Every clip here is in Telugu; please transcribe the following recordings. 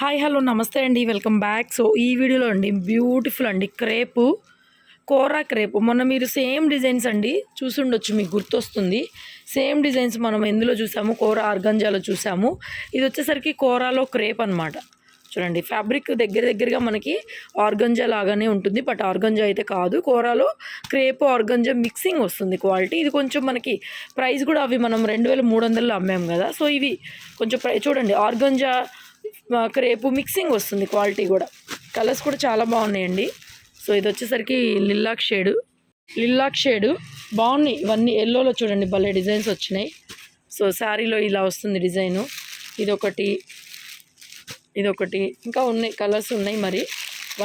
హాయ్ హలో నమస్తే అండి, వెల్కమ్ బ్యాక్. సో ఈ వీడియోలో అండి బ్యూటిఫుల్ అండి క్రేపు, కోరా క్రేపు. మొన్న మీరు సేమ్ డిజైన్స్ అండి చూసుండొచ్చు, మీకు గుర్తొస్తుంది. సేమ్ డిజైన్స్ మనం ఎందులో చూసాము, కోరా ఆర్గంజాలో చూసాము. ఇది వచ్చేసరికి కోరాలో క్రేప్ అనమాట. చూడండి, ఫ్యాబ్రిక్ దగ్గరగా మనకి ఆర్గంజా లాగానే ఉంటుంది, బట్ ఆర్గంజా అయితే కాదు. కోరాలో క్రేప్ ఆర్గంజా మిక్సింగ్ వస్తుంది క్వాలిటీ. ఇది కొంచెం మనకి ప్రైస్ కూడా అవి మనం 2300లో అమ్మాము కదా. సో ఇవి కొంచెం చూడండి, ఆర్గంజా క్రేపు మిక్సింగ్ వస్తుంది క్వాలిటీ కూడా. కలర్స్ కూడా చాలా బాగున్నాయండి. సో ఇది వచ్చేసరికి లిల్లాక్ షేడు బాగున్నాయి. ఇవన్నీ ఎల్లోలో చూడండి, భలే డిజైన్స్ వచ్చినాయి. సో శారీలో ఇలా వస్తుంది డిజైను. ఇదొకటి ఇంకా ఉన్నాయి, కలర్స్ ఉన్నాయి. మరి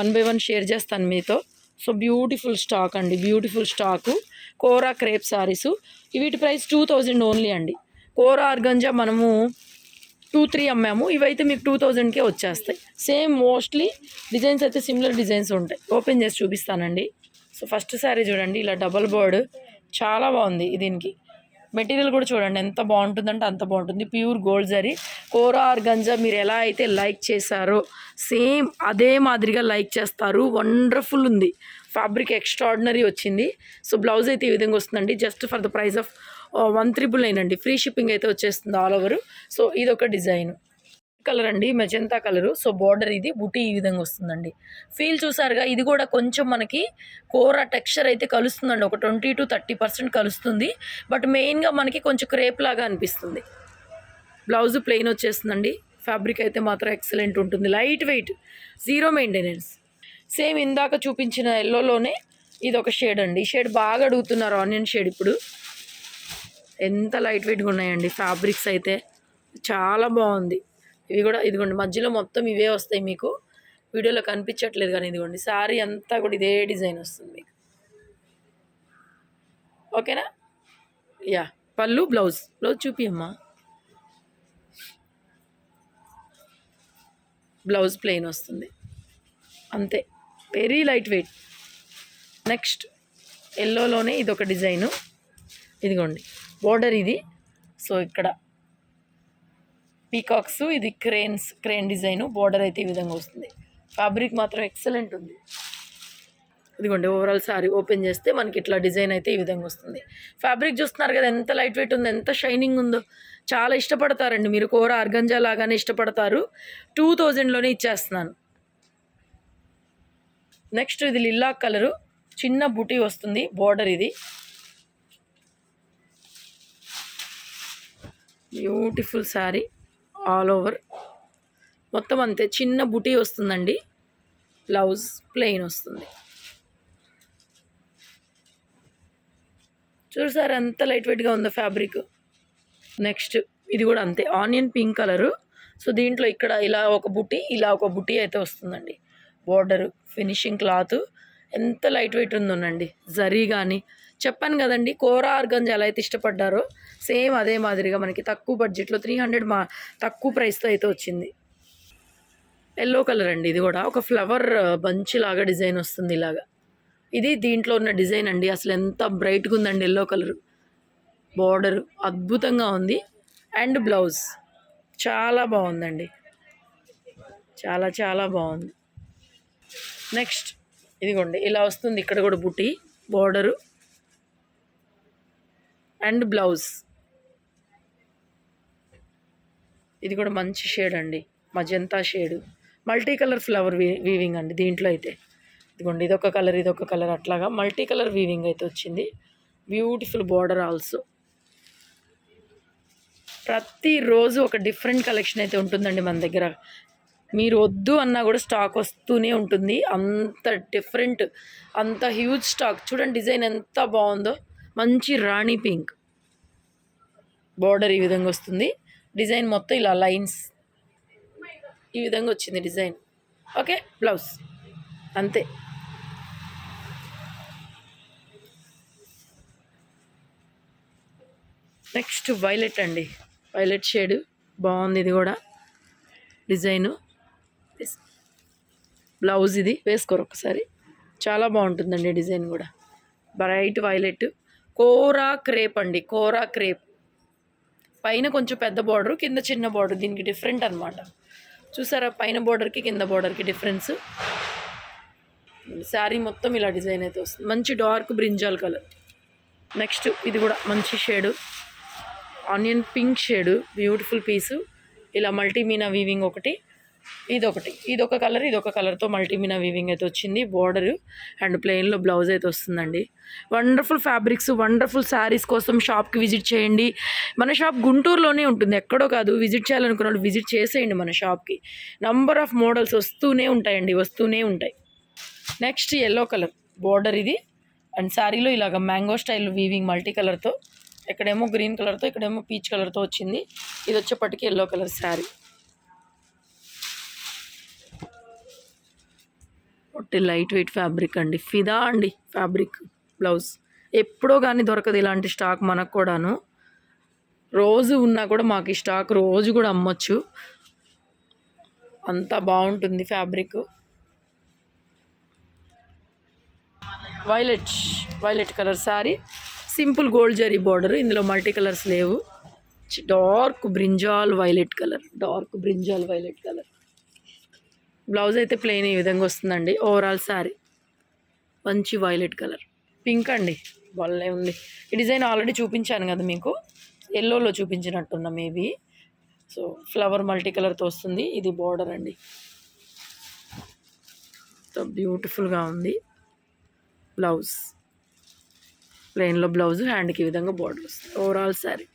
1 by 1 షేర్ చేస్తాను మీతో. సో బ్యూటిఫుల్ స్టాక్ అండి, బ్యూటిఫుల్ స్టాకు. కోరా క్రేప్ శారీసు. వీటి ప్రైస్ 2000 ఓన్లీ అండి. కోరా ఆర్గంజా మనము 2-3 అమ్మాము, ఇవైతే మీకు 2000కే వచ్చేస్తాయి. సేమ్ మోస్ట్లీ డిజైన్స్ అయితే సిమిలర్ డిజైన్స్ ఉంటాయి. ఓపెన్ చేసి చూపిస్తానండి. సో ఫస్ట్ శారీ చూడండి, ఇలా డబల్ బర్డ్ చాలా బాగుంది. దీనికి మెటీరియల్ కూడా చూడండి ఎంత బాగుంటుందంటే అంత బాగుంటుంది. ప్యూర్ గోల్డ్ జరీ కోరా ఆర్గంజా. మీరు ఎలా అయితే లైక్ చేశారో సేమ్ అదే మాదిరిగా లైక్ చేస్తారు. వండర్ఫుల్ ఉంది, ఫ్యాబ్రిక్ ఎక్స్ట్రాడినరీ వచ్చింది. సో బ్లౌజ్ అయితే ఈ విధంగా వస్తుందండి, just for the price of 199 అండి. ఫ్రీ షిప్పింగ్ అయితే వచ్చేస్తుంది ఆల్ ఓవర్. సో ఇది ఒక డిజైన్ కలర్ అండి, మెజంతా కలరు. సో బార్డర్ ఇది బుటీ ఈ విధంగా వస్తుందండి. ఫీల్ చూసారుగా, ఇది కూడా కొంచెం మనకి కోరా టెక్స్చర్ అయితే కలుస్తుందండి, ఒక 20 to 30% కలుస్తుంది. బట్ మెయిన్గా మనకి కొంచెం క్రేప్ లాగా అనిపిస్తుంది. బ్లౌజ్ ప్లెయిన్ వచ్చేస్తుందండి. ఫ్యాబ్రిక్ అయితే మాత్రం ఎక్సలెంట్ ఉంటుంది, light weight, zero maintenance. Same ఇందాక చూపించిన ఎల్లోలోనే ఇది ఒక షేడ్ అండి. ఈ షేడ్ బాగా అడుగుతున్నారు, ఆనియన్ షేడ్. ఇప్పుడు ఎంత లైట్ వెయిట్గా ఉన్నాయండి ఫ్యాబ్రిక్స్ అయితే, చాలా బాగుంది. ఇవి కూడా ఇదిగోండి, మధ్యలో మొత్తం ఇవే వస్తాయి. మీకు వీడియోలో కనిపించట్లేదు కానీ ఇదిగోండి, శారీ అంతా కూడా ఇదే డిజైన్ వస్తుంది మీకు. ఓకేనా? యా, పళ్ళు బ్లౌజ్ చూపియమ్మా. బ్లౌజ్ ప్లెయిన్ వస్తుంది అంతే, వెరీ లైట్ వెయిట్. నెక్స్ట్ ఎల్లోలోనే ఇదొక డిజైను. ఇదిగోండి బోర్డర్ ఇది. సో ఇక్కడ పీకాక్స్, ఇది క్రేన్ డిజైను. బోర్డర్ అయితే ఈ విధంగా వస్తుంది. ఫ్యాబ్రిక్ మాత్రం ఎక్సలెంట్ ఉంది. ఇదిగోండి ఓవరాల్ శారీ ఓపెన్ చేస్తే మనకి ఇట్లా డిజైన్ అయితే ఈ విధంగా వస్తుంది. ఫ్యాబ్రిక్ చూస్తున్నారు కదా ఎంత లైట్ వెయిట్ ఉందో, ఎంత షైనింగ్ ఉందో. చాలా ఇష్టపడతారండి మీరు, కోరా ఆర్గంజా లాగానే ఇష్టపడతారు. 2000లోనే ఇచ్చేస్తున్నాను. నెక్స్ట్ ఇది లిల్లాక్ కలరు, చిన్న బుటీ వస్తుంది. బోర్డర్ ఇది బ్యూటిఫుల్ శారీ ఆల్ ఓవర్ మొత్తం అంతే, చిన్న బుటీ వస్తుందండి. బ్లౌజ్ ప్లెయిన్ వస్తుంది. చూసారు ఎంత లైట్ వెయిట్గా ఉందో ఫ్యాబ్రిక్. నెక్స్ట్ ఇది కూడా అంతే, ఆనియన్ పింక్ కలరు. సో దీంట్లో ఇక్కడ ఇలా ఒక బుటీ, ఇలా ఒక బుటీ అయితే వస్తుందండి. బోర్డరు, ఫినిషింగ్ క్లాత్ ఎంత లైట్ వెయిట్ ఉందోనండి. జరీ కానీ చెప్పాను కదండి, కోరా ఆర్గంజా ఎలా అయితే ఇష్టపడ్డారో సేమ్ అదే మాదిరిగా మనకి తక్కువ బడ్జెట్లో 300 తక్కువ ప్రైస్తో అయితే వచ్చింది. ఎల్లో కలర్ అండి, ఇది కూడా ఒక ఫ్లవర్ బంచ్ లాగా డిజైన్ వస్తుంది ఇలాగా. ఇది దీంట్లో ఉన్న డిజైన్ అండి. అసలు ఎంత బ్రైట్గా ఉందండి ఎల్లో కలర్. బార్డర్ అద్భుతంగా ఉంది. అండ్ బ్లౌజ్ చాలా బాగుందండి, చాలా చాలా బాగుంది. నెక్స్ట్ ఇదిగోండి ఇలా వస్తుంది. ఇక్కడ కూడా బుటీ, బార్డరు అండ్ బ్లౌజ్. ఇది కూడా మంచి షేడ్ అండి, magenta shade. Multi colour flower weaving అండి దీంట్లో అయితే. ఇదిగోండి ఇదొక కలర్ అట్లాగా మల్టీ కలర్ వీవింగ్ అయితే వచ్చింది. Beautiful border also. ప్రతిరోజు ఒక డిఫరెంట్ కలెక్షన్ అయితే ఉంటుందండి మన దగ్గర. మీరు వద్దు అన్నా కూడా స్టాక్ వస్తూనే ఉంటుంది. అంత డిఫరెంట్, అంత హ్యూజ్ స్టాక్. చూడండి డిజైన్ ఎంత బాగుందో, మంచి రాణి పింక్. బార్డర్ ఈ విధంగా వస్తుంది. డిజైన్ మొత్తం ఇలా లైన్స్ ఈ విధంగా వచ్చింది డిజైన్. ఓకే, బ్లౌజ్ అంతే. నెక్స్ట్ వైలెట్ అండి, వైలెట్ షేడ్ బాగుంది. ఇది కూడా డిజైను. బ్లౌజ్ ఇది వేసుకోరు ఒకసారి, చాలా బాగుంటుందండి డిజైన్ కూడా. బ్రైట్ వైలెట్, కోరా క్రేప్ అండి, కోరా క్రేప్. పైన కొంచెం పెద్ద బార్డర్, కింద చిన్న బార్డర్. దీనికి డిఫరెంట్ అనమాట. చూసారా పైన బోర్డర్కి కింద బోర్డర్కి డిఫరెన్స్. శారీ మొత్తం ఇలా డిజైన్ అయితే వస్తుంది. మంచి డార్క్ బ్రింజాల్ కలర్. నెక్స్ట్ ఇది కూడా మంచి shade, onion pink shade, beautiful పీసు. ఇలా మల్టీమీనా వీవింగ్ ఒకటి, ఇదొక కలర్, ఇదొక కలర్తో మల్టీమీనా వీవింగ్ అయితే వచ్చింది. బోర్డరు అండ్ ప్లెయిన్లో బ్లౌజ్ అయితే వస్తుందండి. వండర్ఫుల్ ఫ్యాబ్రిక్స్, వండర్ఫుల్ శారీస్ కోసం షాప్కి విజిట్ చేయండి. మన షాప్ గుంటూరులోనే ఉంటుంది, ఎక్కడో కాదు. విజిట్ చేయాలనుకున్న వాళ్ళు విజిట్ చేసేయండి మన షాప్కి. నంబర్ ఆఫ్ మోడల్స్ వస్తూనే ఉంటాయి. నెక్స్ట్ ఎల్లో కలర్ బోర్డర్ ఇది అండ్ శారీలో ఇలాగ మ్యాంగో స్టైల్ వీవింగ్ మల్టీ కలర్తో, ఎక్కడేమో గ్రీన్ కలర్తో, ఇక్కడేమో పీచ్ కలర్తో వచ్చింది. ఇది వచ్చేప్పటికి ఎల్లో కలర్ శారీ. ఒకటి లైట్ వెయిట్ ఫ్యాబ్రిక్ అండి, ఫిదా అండి ఫ్యాబ్రిక్. బ్లౌజ్ ఎప్పుడో కానీ దొరకదు ఇలాంటి స్టాక్ మనకు కూడాను. రోజు ఉన్నా కూడా మాకు ఈ స్టాక్ రోజు కూడా అమ్మొచ్చు, అంత బాగుంటుంది fabric. Violet colour sari, simple gold zari border, ఇందులో మల్టీ కలర్స్ లేవు. Dark brinjal violet colour. Blouse అయితే ప్లెయిన్ ఈ విధంగా వస్తుందండి. ఓవరాల్ శారీ మంచి వైలెట్ కలర్. పింక్ అండి, భలే ఉంది. ఈ డిజైన్ ఆల్రెడీ చూపించాను కదా మీకు, ఎల్లోలో చూపించినట్టున్నా మేబీ. సో ఫ్లవర్ మల్టీ కలర్తో వస్తుంది. ఇది బార్డర్ అండి, బ్యూటిఫుల్గా ఉంది. బ్లౌజ్ ప్లెయిన్లో బ్లౌజ్, హ్యాండ్కి ఈ విధంగా బార్డర్ వస్తుంది. ఓవరాల్ శారీ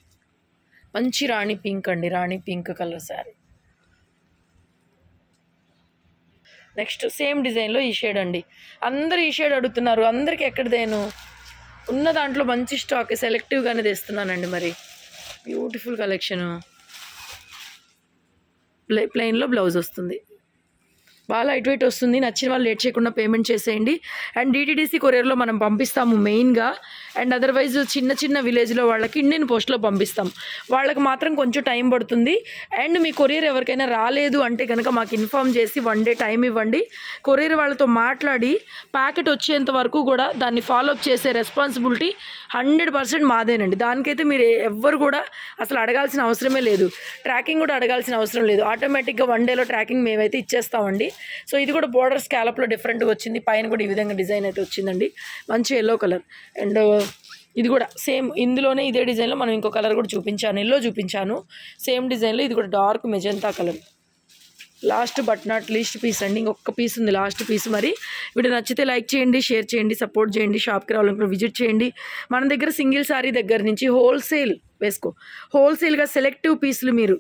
మంచి రాణి పింక్ అండి, rani pink colour sari. Next same డిజైన్లో ఈ షేడ్ అండి. అందరూ ఈ షేడ్ అడుగుతున్నారు, అందరికీ ఎక్కడదేను ఉన్న దాంట్లో మంచి స్టాక్ సెలెక్టివ్గానే తెస్తున్నానండి. మరి బ్యూటిఫుల్ కలెక్షను. ప్లెయిన్లో బ్లౌజ్ వస్తుంది, బాగా లైట్ వెయిట్ వస్తుంది. నచ్చిన వాళ్ళు లేట్ చేయకుండా పేమెంట్ చేసేయండి. అండ్ డిటీడీసీ కొరియర్లో మనం పంపిస్తాము మెయిన్గా. అండ్ అదర్వైజ్ చిన్న విలేజ్లో వాళ్ళకి ఇండియన్ పోస్ట్లో పంపిస్తాం, వాళ్ళకి మాత్రం కొంచెం టైం పడుతుంది. అండ్ మీ కొరియర్ ఎవరికైనా రాలేదు అంటే కనుక మాకు ఇన్ఫామ్ చేసి 1 day టైం ఇవ్వండి. కొరియర్ వాళ్ళతో మాట్లాడి ప్యాకెట్ వచ్చేంత వరకు కూడా దాన్ని ఫాలోఅప్ చేసే రెస్పాన్సిబిలిటీ 100% మాదేనండి. దానికైతే మీరు ఎవ్వరు కూడా అసలు అడగాల్సిన అవసరమే లేదు, ట్రాకింగ్ కూడా అడగాల్సిన అవసరం లేదు. ఆటోమేటిక్గా 1 dayలో ట్రాకింగ్ మేమైతే ఇచ్చేస్తామండి. సో ఇది కూడా బోర్డర్ స్కాలప్లో డిఫరెంట్గా వచ్చింది, పైన కూడా ఈ విధంగా డిజైన్ అయితే వచ్చిందండి. మంచి ఎల్లో కలర్. అండ్ ఇది కూడా సేమ్, ఇందులోనే ఇదే డిజైన్లో మనం ఇంకో కలర్ కూడా చూపించాను, ఎల్లో చూపించాను. సేమ్ డిజైన్లో ఇది కూడా dark magenta colour. Last but not least piece అండి, ఇంకొక పీస్ ఉంది లాస్ట్ పీస్. మరి వీడియో నచ్చితే లైక్ చేయండి, షేర్ చేయండి, సపోర్ట్ చేయండి. షాప్కి రావాలనుకున్న విజిట్ చేయండి. మన దగ్గర సింగిల్ సారీ దగ్గర నుంచి హోల్సేల్గా సెలెక్టివ్ పీసులు మీరు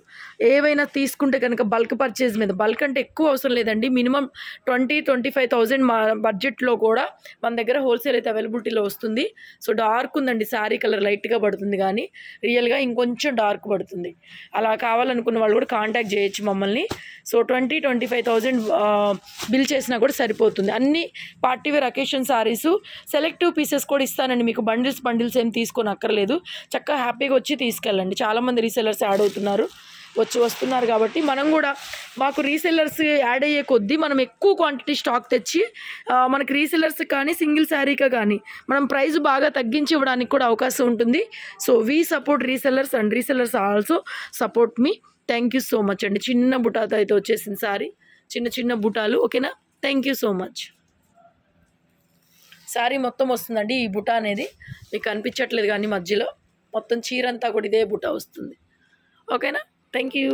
ఏవైనా తీసుకుంటే కనుక బల్క్ పర్చేజ్ మీద, బల్క్ అంటే ఎక్కువ అవసరం లేదండి, మినిమం 20-25,000 మా బడ్జెట్లో కూడా మన దగ్గర హోల్సేల్ అయితే అవైలబిలిటీలో వస్తుంది. సో డార్క్ ఉందండి శారీ కలర్, లైట్గా పడుతుంది కానీ రియల్గా ఇంకొంచెం డార్క్ పడుతుంది. అలా కావాలనుకున్న వాళ్ళు కూడా కాంటాక్ట్ చేయొచ్చు మమ్మల్ని. సో 20-25,000 బిల్ చేసినా కూడా సరిపోతుంది. అన్ని పార్టీవేర్ అకేషన్ సారీసు, సెలెక్టివ్ పీసెస్ కూడా ఇస్తానండి మీకు. బండిల్స్ ఏం తీసుకొని అక్కర్లేదు, చక్కగా హ్యాపీగా వచ్చి తీసుకెళ్ళండి. చాలామంది రీసెల్లర్స్ యాడ్ అవుతున్నారు, వస్తున్నారు కాబట్టి మనం కూడా, మాకు రీసెల్లర్స్ యాడ్ అయ్యే కొద్దీ మనం ఎక్కువ క్వాంటిటీ స్టాక్ తెచ్చి మనకి రీసెల్లర్స్ కానీ సింగిల్ శారీగా కానీ మనం ప్రైస్ బాగా తగ్గించి ఇవ్వడానికి కూడా అవకాశం ఉంటుంది. So we support resellers and resellers also support me. Thank you so much అండి. చిన్న బుటాతో అయితే వచ్చేసింది సారీ, చిన్న బుటాలు. ఓకేనా, thank you so much. Sari మొత్తం వస్తుందండి ఈ బుటా అనేది, మీకు కనిపించట్లేదు కానీ మధ్యలో మొత్తం చీర అంతా కూడా ఇదే బుటా వస్తుంది. ఓకేనా, థ్యాంక్ యూ.